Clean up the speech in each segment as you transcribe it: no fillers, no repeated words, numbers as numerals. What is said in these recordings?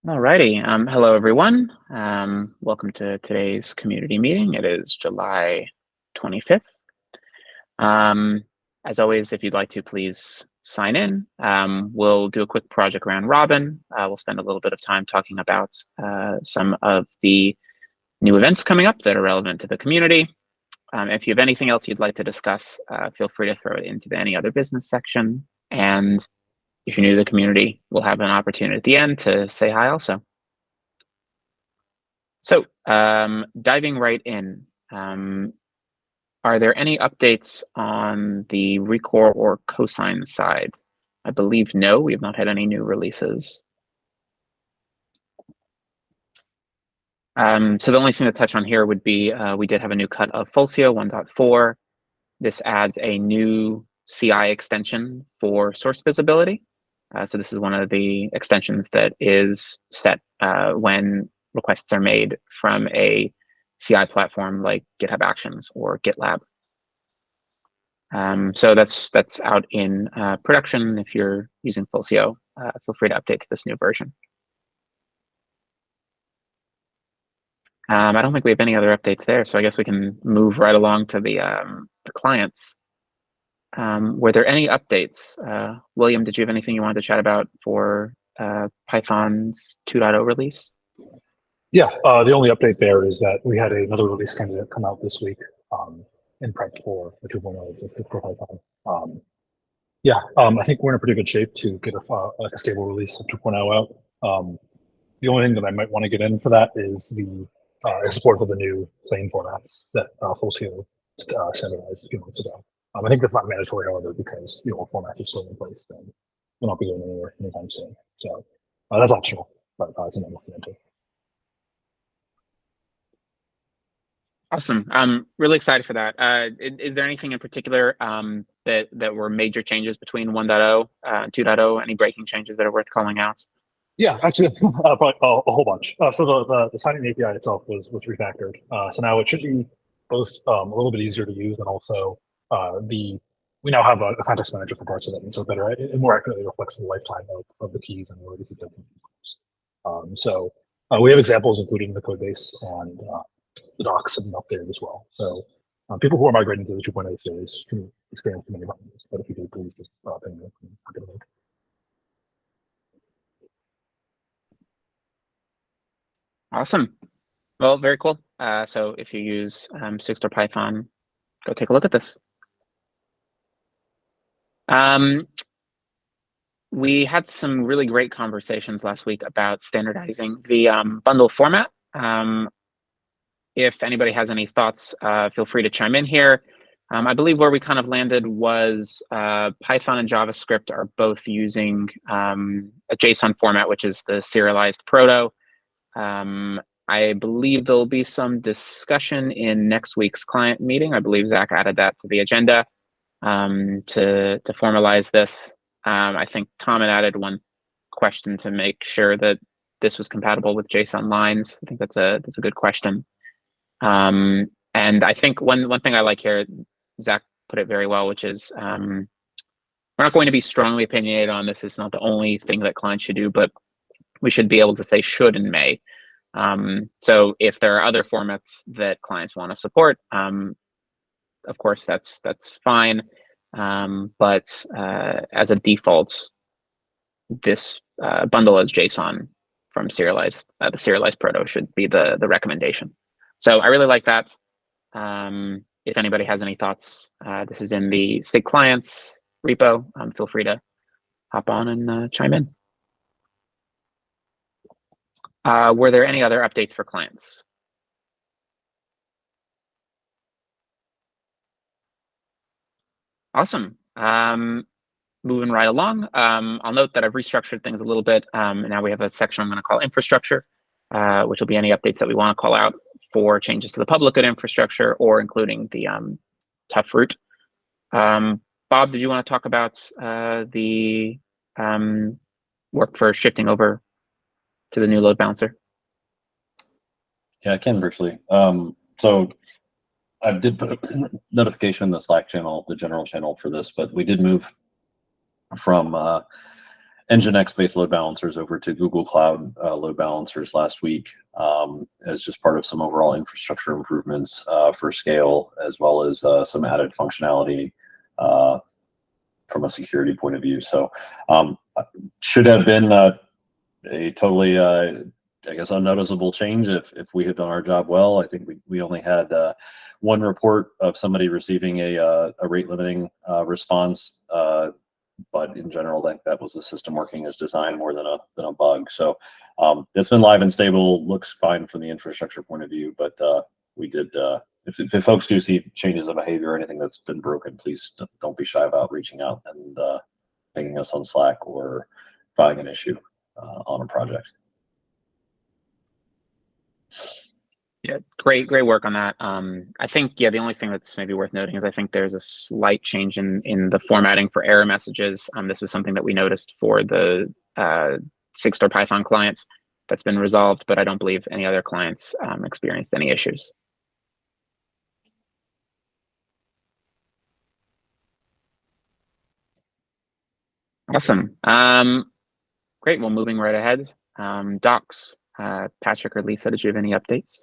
Alrighty. Hello, everyone. Welcome to today's community meeting. It is July 25th. As always, if you'd like to, please sign in. We'll do a quick project round robin. We'll spend a little bit of time talking about some of the new events coming up that are relevant to the community. If you have anything else you'd like to discuss, feel free to throw it into any other business section. And if you're new to the community, we'll have an opportunity at the end to say hi also. So diving right in, are there any updates on the Recore or Cosine side? I believe no, we have not had any new releases. So the only thing to touch on here would be we did have a new cut of Fulcio 1.4. This adds a new CI extension for source visibility. So this is one of the extensions that is set when requests are made from a CI platform like GitHub Actions or GitLab. So that's out in production. If you're using Fulcio, feel free to update to this new version. I don't think we have any other updates there, so I guess we can move right along to the clients. Were there any updates? William, did you have anything you wanted to chat about for Python's 2.0 release? Yeah, the only update there is that we had another release candidate come out this week in prep for the 2.0 of Sigstore Python. I think we're in a pretty good shape to get a stable release of 2.0 out. The only thing that I might want to get in for that is the support for the new plain formats that Fulcio standardized a few months ago. I think that's not mandatory, however, because the old format is still in place, and we'll not be going anywhere anytime soon. So that's optional, but it's something I'm looking into. Awesome. I'm really excited for that. Is there anything in particular that were major changes between 1.0 and 2.0? Any breaking changes that are worth calling out? Yeah, actually, probably a whole bunch. So the signing API itself was refactored. So now it should be both a little bit easier to use, and also we now have a context manager for parts of it, and so better it more accurately reflects the lifetime of the keys and where these tokens. So we have examples included in the code base and the docs and up there as well. So people who are migrating to the 2.0 series can experience many buttons, but if you do, please just ping me and get a link. Awesome. Well, very cool. So if you use Sigstore Python, go take a look at this. We had some really great conversations last week about standardizing the bundle format. If anybody has any thoughts, feel free to chime in here. I believe where we kind of landed was Python and JavaScript are both using a JSON format, which is the serialized proto. I believe there'll be some discussion in next week's client meeting. I believe Zach added that to the agenda to formalize this. I think Tom had added one question to make sure that this was compatible with JSON lines. I think that's a good question. And I think one thing I like here, Zach put it very well, which is we're not going to be strongly opinionated on this. It's not the only thing that clients should do, but we should be able to say should and may. So if there are other formats that clients want to support, of course, that's fine. But as a default, this bundle as JSON from serialized, the serialized proto should be the recommendation. So I really like that. If anybody has any thoughts, this is in the Sig clients repo. Feel free to hop on and chime in. Were there any other updates for clients? Awesome. Moving right along, I'll note that I've restructured things a little bit. Now we have a section I'm going to call infrastructure, which will be any updates that we want to call out for changes to the public good infrastructure or including the tough root. Bob, did you want to talk about the work for shifting over to the new load balancer? Yeah, I can briefly. So I did put a notification in the Slack channel, the general channel for this, but we did move from Nginx-based load balancers over to Google Cloud load balancers last week, as just part of some overall infrastructure improvements for scale, as well as some added functionality from a security point of view. So should have been a totally, I guess, unnoticeable change if we had done our job well. I think we only had one report of somebody receiving a rate limiting response, but in general, that was the system working as designed more than a bug. So it's been live and stable, looks fine from the infrastructure point of view, but we did. If folks do see changes of behavior or anything that's been broken, please don't be shy about reaching out and pinging us on Slack or filing an issue on a project. Yeah, great work on that. I think, yeah, the only thing that's maybe worth noting is I think there's a slight change in the formatting for error messages. This is something that we noticed for the Sigstore Python clients that's been resolved, but I don't believe any other clients experienced any issues. Awesome. Great. Well, moving right ahead. Docs. Patrick or Lisa, did you have any updates?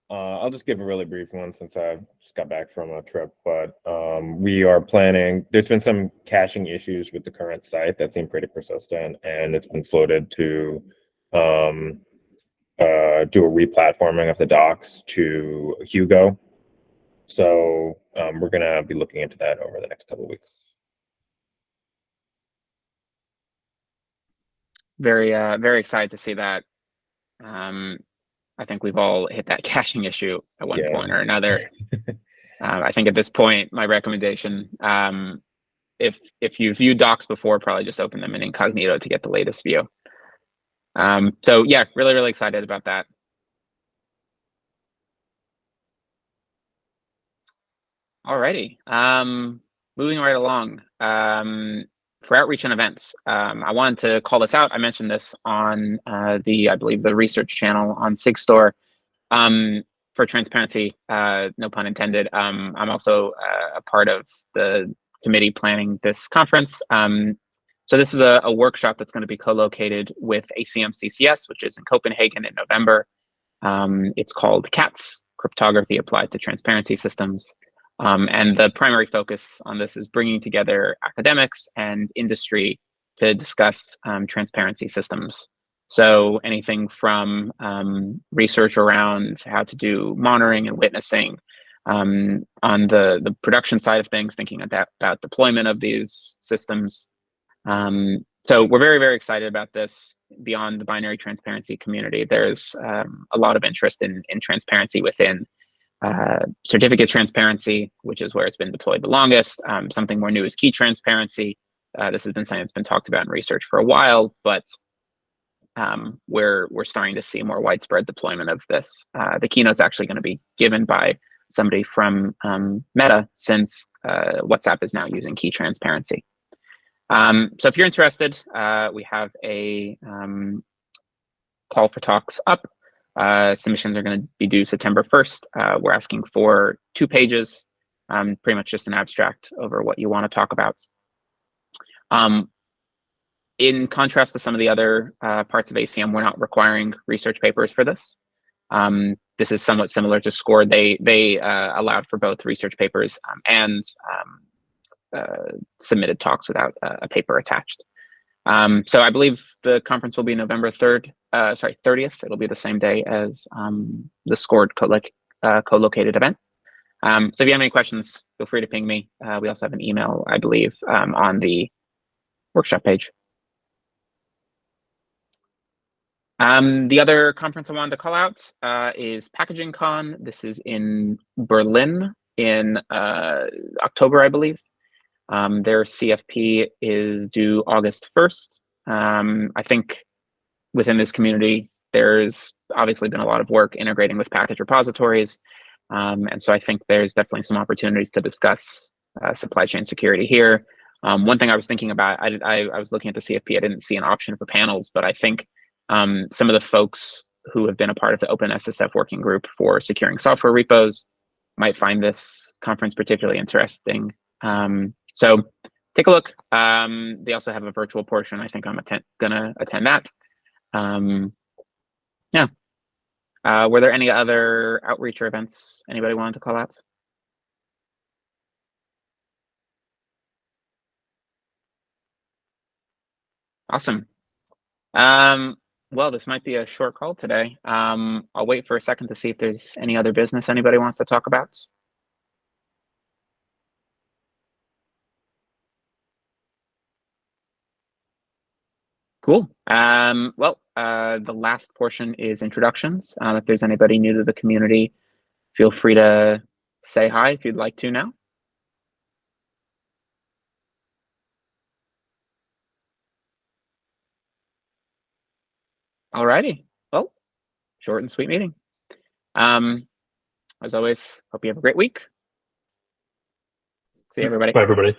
I'll just give a really brief one since I just got back from a trip, but we are planning, there's been some caching issues with the current site that seem pretty persistent, and it's been floated to do a replatforming of the docs to Hugo. So we're going to be looking into that over the next couple of weeks. Very excited to see that. I think we've all hit that caching issue at one point or another. I think at this point, my recommendation, if you've viewed docs before, probably just open them in incognito to get the latest view. So yeah, really excited about that. Alrighty, moving right along. For outreach and events, I wanted to call this out. I mentioned this on I believe the research channel on Sigstore. For transparency, no pun intended, I'm also a part of the committee planning this conference. So this is a workshop that's going to be co-located with ACM CCS, which is in Copenhagen in November. It's called CATS, Cryptography Applied to Transparency Systems. And the primary focus on this is bringing together academics and industry to discuss transparency systems. So anything from research around how to do monitoring and witnessing, on the production side of things, thinking about deployment of these systems. So we're very excited about this. Beyond the binary transparency community, there's a lot of interest in transparency within certificate transparency, which is where it's been deployed the longest. Something more new is key transparency. This has been something that's been talked about in research for a while, but we're starting to see more widespread deployment of this. The keynote's actually going to be given by somebody from Meta, since WhatsApp is now using key transparency. So if you're interested, we have a call for talks up. Submissions are going to be due September 1st. We're asking for 2 pages, pretty much just an abstract over what you want to talk about. In contrast to some of the other parts of ACM, we're not requiring research papers for this. This is somewhat similar to SCORE. They allowed for both research papers and submitted talks without a paper attached. So I believe the conference will be November 30th. It'll be the same day as the SCORE co-located event. So if you have any questions, feel free to ping me. We also have an email, I believe, on the workshop page. The other conference I wanted to call out is Packaging Con. This is in Berlin in October, I believe. Their CFP is due August 1st. I think within this community, there's obviously been a lot of work integrating with package repositories. And so I think there's definitely some opportunities to discuss supply chain security here. One thing I was thinking about, I was looking at the CFP, I didn't see an option for panels, but I think some of the folks who have been a part of the OpenSSF working group for securing software repos might find this conference particularly interesting. So take a look. They also have a virtual portion. I think I'm gonna attend that. Yeah. Were there any other outreach or events anybody wanted to call out? Awesome. Well, this might be a short call today. I'll wait for a second to see if there's any other business anybody wants to talk about. Cool. Well, the last portion is introductions. If there's anybody new to the community, feel free to say hi if you'd like to now. Alrighty. Well, short and sweet meeting. As always, hope you have a great week. See you, everybody. Bye, everybody.